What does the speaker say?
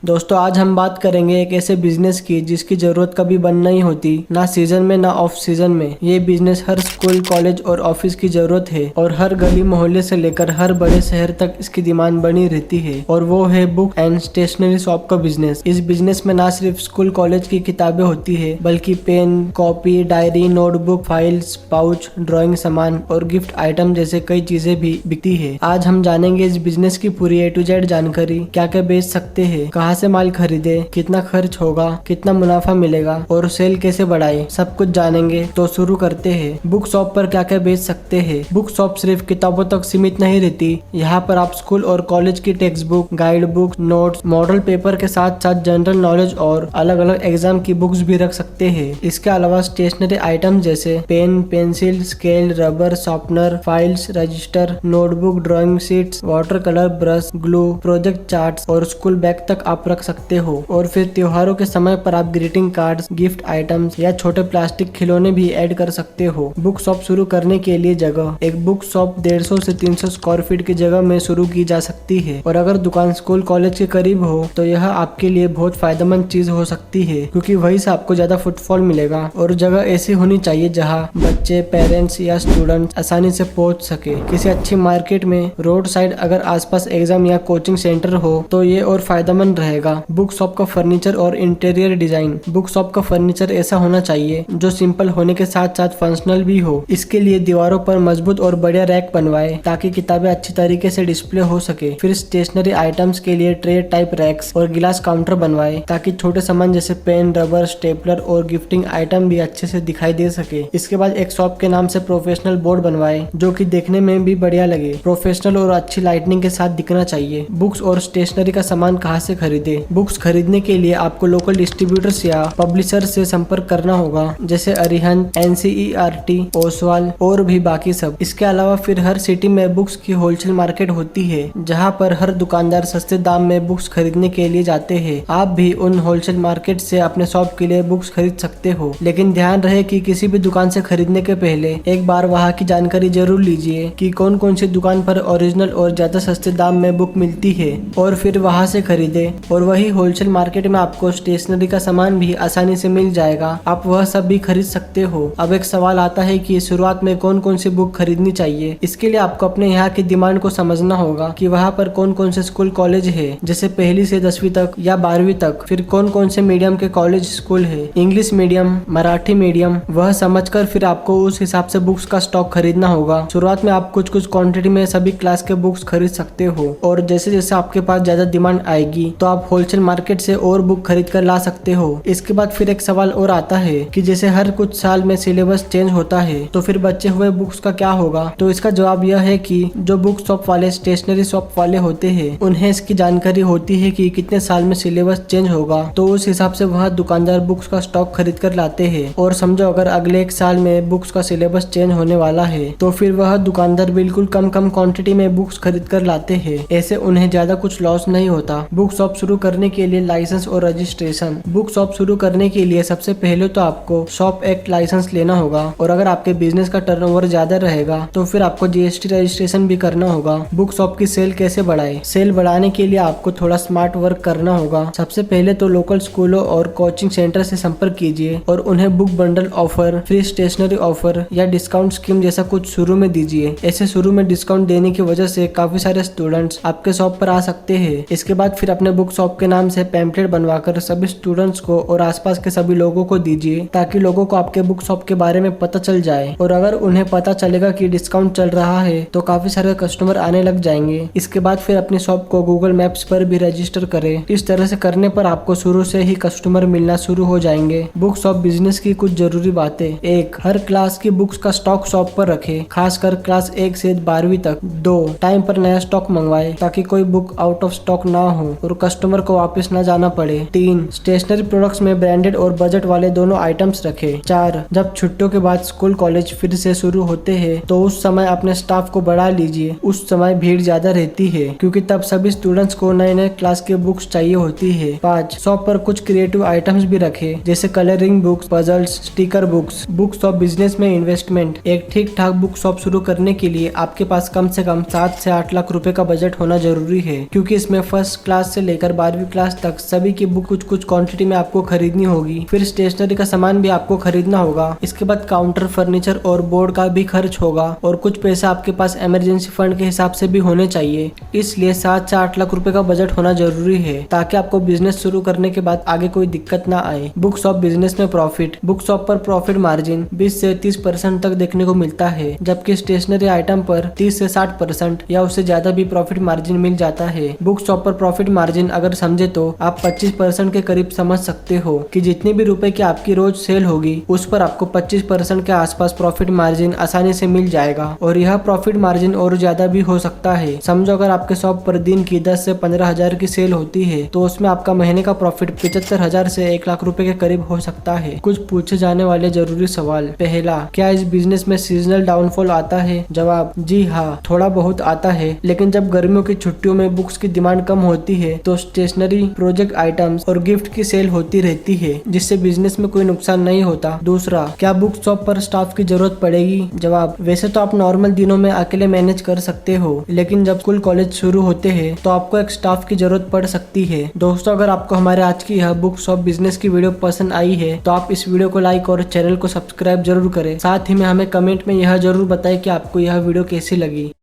दोस्तों आज हम बात करेंगे एक ऐसे बिजनेस की जिसकी जरूरत कभी बंद नहीं होती, ना सीजन में ना ऑफ सीजन में। ये बिजनेस हर स्कूल, कॉलेज और ऑफिस की जरूरत है और हर गली मोहल्ले से लेकर हर बड़े शहर तक इसकी डिमांड बनी रहती है। और वो है बुक एंड स्टेशनरी शॉप का बिजनेस। इस बिजनेस में ना सिर्फ स्कूल कॉलेज की किताबें होती है बल्कि pen, copy, diary, notebook, files, pouch, drawing सामान और गिफ्ट आइटम जैसे कई चीजें भी बिकती है। आज हम जानेंगे इस बिजनेस की पूरी A to Z जानकारी, क्या क्या बेच सकते हैं, कहाँ से माल खरीदे, कितना खर्च होगा, कितना मुनाफा मिलेगा और सेल कैसे बढ़ाए, सब कुछ जानेंगे। तो शुरू करते हैं। बुक शॉप पर क्या क्या बेच सकते हैं। बुक शॉप सिर्फ किताबों तक सीमित नहीं रहती। यहाँ पर आप स्कूल और कॉलेज की text book, guide book, notes, model paper के साथ साथ जनरल नॉलेज और अलग अलग एग्जाम की बुक्स भी रख सकते हैं। इसके अलावा स्टेशनरी आइटम जैसे pen, pencil, scale, rubber, sharpener, files, register, notebook, drawing sheets, water colour, brush, glue, project charts और स्कूल बैग तक आप रख सकते हो। और फिर त्योहारों के समय पर आप ग्रीटिंग कार्ड्स, गिफ्ट आइटम्स या छोटे प्लास्टिक खिलौने भी ऐड कर सकते हो। बुक शॉप शुरू करने के लिए जगह। एक बुक शॉप 150 से 300 स्क्वायर फीट की जगह में शुरू की जा सकती है और अगर दुकान स्कूल कॉलेज के करीब हो तो यह आपके लिए बहुत फायदेमंद चीज हो सकती है, क्योंकि वहीं से आपको ज्यादा फुटफॉल मिलेगा। और जगह ऐसी होनी चाहिए जहाँ बच्चे, पेरेंट्स या स्टूडेंट्स आसानी से पहुंच सके। किसी अच्छी मार्केट में, रोड साइड अगर आसपास एग्जाम या कोचिंग सेंटर हो तो ये और फायदेमंद रहेगा। बुक शॉप का फर्नीचर और इंटीरियर डिजाइन। बुक शॉप का फर्नीचर ऐसा होना चाहिए जो सिंपल होने के साथ साथ फंक्शनल भी हो। इसके लिए दीवारों पर मजबूत और बढ़िया रैक बनवाए ताकि किताबें अच्छी तरीके से डिस्प्ले हो सके। फिर स्टेशनरी आइटम्स के लिए ट्रे टाइप रैक्स और गिलास काउंटर बनवाए ताकि छोटे सामान जैसे पेन, रबर, स्टेपलर और गिफ्टिंग आइटम भी अच्छे से दिखाई दे सके। इसके बाद एक शॉप के नाम से प्रोफेशनल बोर्ड बनवाए जो कि देखने में भी बढ़िया लगे। प्रोफेशनल और अच्छी लाइटनिंग के साथ दिखना चाहिए। बुक्स और स्टेशनरी का सामान कहाँ से खरीदे। बुक्स खरीदने के लिए आपको लोकल डिस्ट्रीब्यूटर्स या पब्लिशर से संपर्क करना होगा, जैसे अरिहंत, NCERT, ओसवाल और भी बाकी सब। इसके अलावा फिर हर सिटी में बुक्स की होलसेल मार्केट होती है जहाँ पर हर दुकानदार सस्ते दाम में बुक्स खरीदने के लिए जाते हैं। आप भी उन होलसेल मार्केट से अपने शॉप के लिए बुक्स खरीद सकते हो, लेकिन ध्यान रहे कि किसी भी दुकान से खरीदने के पहले एक बार वहाँ की जानकारी जरूर लीजिए कि कौन कौन सी दुकान पर ओरिजिनल और ज्यादा सस्ते दाम में बुक मिलती है और फिर वहाँ से खरीदे। और वही होलसेल मार्केट में आपको स्टेशनरी का सामान भी आसानी से मिल जाएगा, आप वह सब भी खरीद सकते हो। अब एक सवाल आता है कि शुरुआत में कौन कौन सी बुक खरीदनी चाहिए। इसके लिए आपको अपने यहाँ की डिमांड को समझना होगा कि वहाँ पर कौन कौन से स्कूल कॉलेज है, जैसे 1ली से 10वीं तक या 12वीं तक। फिर कौन कौन से मीडियम के कॉलेज स्कूल है, इंग्लिश मीडियम, मराठी मीडियम, वह समझकर फिर आपको उस हिसाब से बुक्स का स्टॉक खरीदना होगा। शुरुआत में आप कुछ कुछ क्वांटिटी में सभी क्लास के बुक्स खरीद सकते हो और जैसे जैसे आपके पास ज्यादा डिमांड आएगी तो आप होलसेल मार्केट से और बुक खरीद कर ला सकते हो। इसके बाद फिर एक सवाल और आता है कि जैसे हर कुछ साल में सिलेबस चेंज होता है तो फिर बचे हुए बुक्स का क्या होगा। तो इसका जवाब यह है कि जो बुक शॉप वाले, स्टेशनरी शॉप वाले होते हैं उन्हें इसकी जानकारी होती है कि कितने साल में सिलेबस चेंज होगा, तो उस हिसाब से वह दुकानदार बुक्स का स्टॉक खरीद कर लाते हैं। और समझो अगर अगले एक साल में बुक्स का सिलेबस चेंज होने वाला है तो फिर वह दुकानदार बिल्कुल कम क्वांटिटी में बुक्स खरीद कर लाते हैं। ऐसे उन्हें ज्यादा कुछ लॉस नहीं होता। बुक शॉप शुरू करने के लिए लाइसेंस और रजिस्ट्रेशन। बुक शॉप शुरू करने के लिए सबसे पहले तो आपको शॉप एक्ट लाइसेंस लेना होगा और अगर आपके बिजनेस का टर्नओवर ज्यादा रहेगा तो फिर आपको GST रजिस्ट्रेशन भी करना होगा। बुक शॉप की सेल कैसे बढ़ाए। सेल बढ़ाने के लिए आपको थोड़ा स्मार्ट वर्क करना होगा। सबसे पहले तो लोकल स्कूलों और कोचिंग सेंटर से संपर्क कीजिए और उन्हें book bundle offer, free stationery offer या डिस्काउंट स्कीम जैसा कुछ शुरू में दीजिए। ऐसे शुरू में डिस्काउंट देने की वजह से काफी सारे स्टूडेंट्स आपके शॉप पर आ सकते हैं। इसके बाद फिर अपने बुक शॉप के नाम से पैम्पलेट बनवाकर सभी स्टूडेंट्स को और आसपास के सभी लोगों को दीजिए ताकि लोगों को आपके बुक शॉप के बारे में पता चल जाए। और अगर उन्हें पता चलेगा कि डिस्काउंट चल रहा है तो काफी सारे कस्टमर आने लग जाएंगे। इसके बाद फिर अपने शॉप को गूगल मैप्स पर भी रजिस्टर करें। इस तरह से करने पर आपको शुरू से ही कस्टमर मिलना शुरू हो जाएंगे। बुक शॉप बिजनेस की कुछ जरूरी बातें। 1. हर क्लास की बुक्स का स्टॉक शॉप पर रखें, खासकर क्लास 1 से 12वीं तक। 2. टाइम पर नया स्टॉक मंगवाए ताकि कोई बुक आउट ऑफ स्टॉक ना हो और कस्टमर को वापस न जाना पड़े। 3. स्टेशनरी प्रोडक्ट्स में ब्रांडेड और बजट वाले दोनों आइटम्स रखें। 4. जब छुट्टियों के बाद स्कूल कॉलेज फिर से शुरू होते हैं तो उस समय अपने स्टाफ को बढ़ा लीजिए। उस समय भीड़ ज्यादा रहती है क्योंकि तब सभी स्टूडेंट्स को नए नए क्लास के बुक्स चाहिए होती है। 5. शॉप पर कुछ क्रिएटिव आइटम्स भी रखें जैसे colouring books, puzzles, sticker books. Book shop business में इन्वेस्टमेंट। एक ठीक ठाक बुक शॉप शुरू करने के लिए आपके पास कम से कम 7 से 8 लाख रुपए का बजट होना जरूरी है, क्योंकि इसमें फर्स्ट क्लास से लेकर 12वीं क्लास तक सभी की बुक कुछ कुछ क्वांटिटी में आपको खरीदनी होगी। फिर स्टेशनरी का सामान भी आपको खरीदना होगा। इसके बाद काउंटर, फर्नीचर और बोर्ड का भी खर्च होगा और कुछ पैसा आपके पास इमरजेंसी फंड के हिसाब से भी होने चाहिए। इसलिए 7 से 8 लाख रुपए का बजट होना जरूरी है ताकि आपको बिजनेस शुरू करने के बाद आगे कोई दिक्कत ना आए। बुक शॉप बिजनेस में प्रॉफिट। बुक शॉप पर प्रॉफिट मार्जिन 20 से 30% तक देखने को मिलता है, जबकि स्टेशनरी आइटम पर 30 से 60% या उससे ज्यादा भी प्रॉफिट मार्जिन मिल जाता है। बुक शॉप पर प्रॉफिट मार्जिन अगर समझे तो आप 25% के करीब समझ सकते हो कि जितनी भी रुपए की आपकी रोज सेल होगी उस पर आपको 25% के आसपास प्रॉफिट मार्जिन आसानी से मिल जाएगा और यह प्रॉफिट मार्जिन और ज्यादा भी हो सकता है। समझो अगर आपके शॉप पर दिन की 10 से 15,000 की सेल होती है तो उसमें आपका महीने का प्रॉफिट 75,000 से 1 लाख रुपए के करीब हो सकता है। कुछ पूछे जाने वाले जरूरी सवाल। पहला, क्या इस बिजनेस में सीजनल डाउनफॉल आता है? जवाब, जी हाँ, थोड़ा बहुत आता है, लेकिन जब गर्मियों की छुट्टियों में बुक्स की डिमांड कम होती है तो स्टेशनरी, प्रोजेक्ट आइटम्स और गिफ्ट की सेल होती रहती है, जिससे बिजनेस में कोई नुकसान नहीं होता। दूसरा, क्या बुक शॉप पर स्टाफ की जरूरत पड़ेगी? जवाब, वैसे तो आप नॉर्मल दिनों में अकेले मैनेज कर सकते हो, लेकिन जब स्कूल कॉलेज शुरू होते हैं तो आपको एक स्टाफ की जरूरत पड़ सकती है। दोस्तों, अगर आपको हमारे आज की यह बुक शॉप बिजनेस की वीडियो पसंद आई है तो आप इस वीडियो को लाइक और चैनल को सब्सक्राइब जरूर करें। साथ ही में हमें कमेंट में यह जरूर बताएं कि आपको यह वीडियो कैसी लगी।